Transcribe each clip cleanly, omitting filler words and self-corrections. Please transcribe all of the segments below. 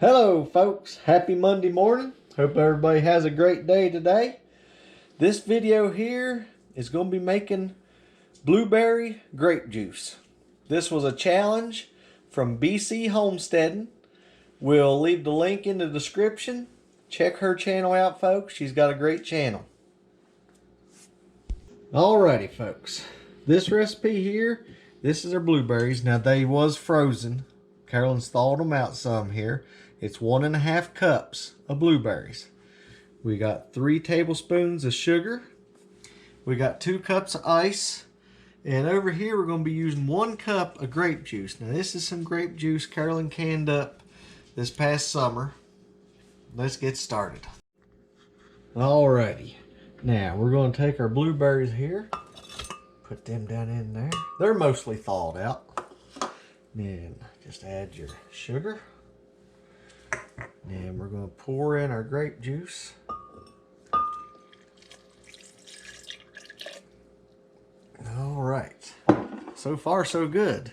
Hello folks, happy Monday morning. Hope everybody has a great day today. This video here is going to be making blueberry grape juice. This was a challenge from BC Homesteading. We'll leave the link in the description. Check her channel out, folks. She's got a great channel. Alrighty folks, this recipe here, this is our blueberries. Now they was frozen. Carolyn's thawed them out some here. It's 1.5 cups of blueberries. We got 3 tablespoons of sugar. We got 2 cups of ice. And over here we're going to be using 1 cup of grape juice. Now this is some grape juice Carolyn canned up this past summer. Let's get started. Alrighty. Now we're going to take our blueberries here. Put them down in there. They're mostly thawed out. Then just add your sugar. And we're going to pour in our grape juice. All right. So far, so good.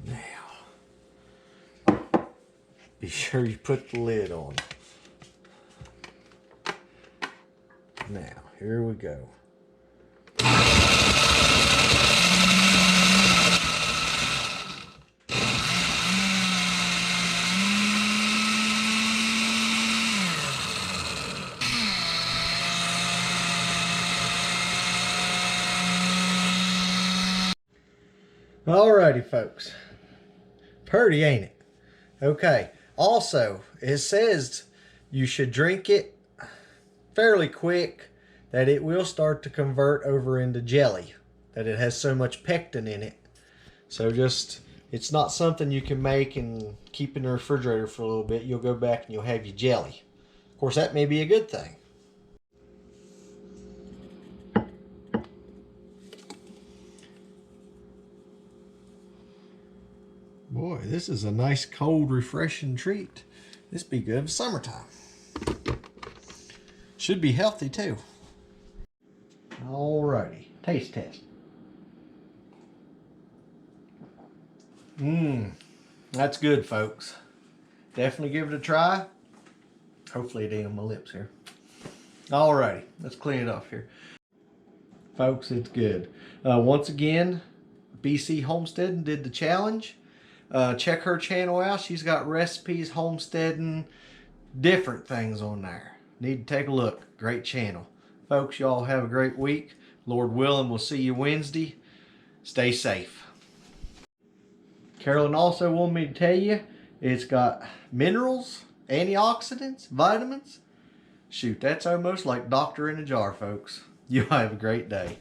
Now, be sure you put the lid on. Now, here we go. Alrighty folks, pretty ain't it? Okay, also it says you should drink it fairly quick, that it will start to convert over into jelly, that it has so much pectin in it. So just, it's not something you can make and keep in the refrigerator for a little bit. You'll go back and you'll have your jelly. Of course that may be a good thing. Boy, this is a nice, cold, refreshing treat. This be good for summertime. Should be healthy too. Alrighty, taste test. That's good, folks. Definitely give it a try. Hopefully it ain't on my lips here. Alrighty, let's clean it off here. Folks, it's good. Once again, BC Homesteading did the challenge. Check her channel out. She's got recipes, homesteading, different things on there. Need to take a look. Great channel. Folks, y'all have a great week. Lord willing, we'll see you Wednesday. Stay safe. Carolyn also wanted me to tell you, it's got minerals, antioxidants, vitamins. Shoot, that's almost like doctor in a jar, folks. You have a great day.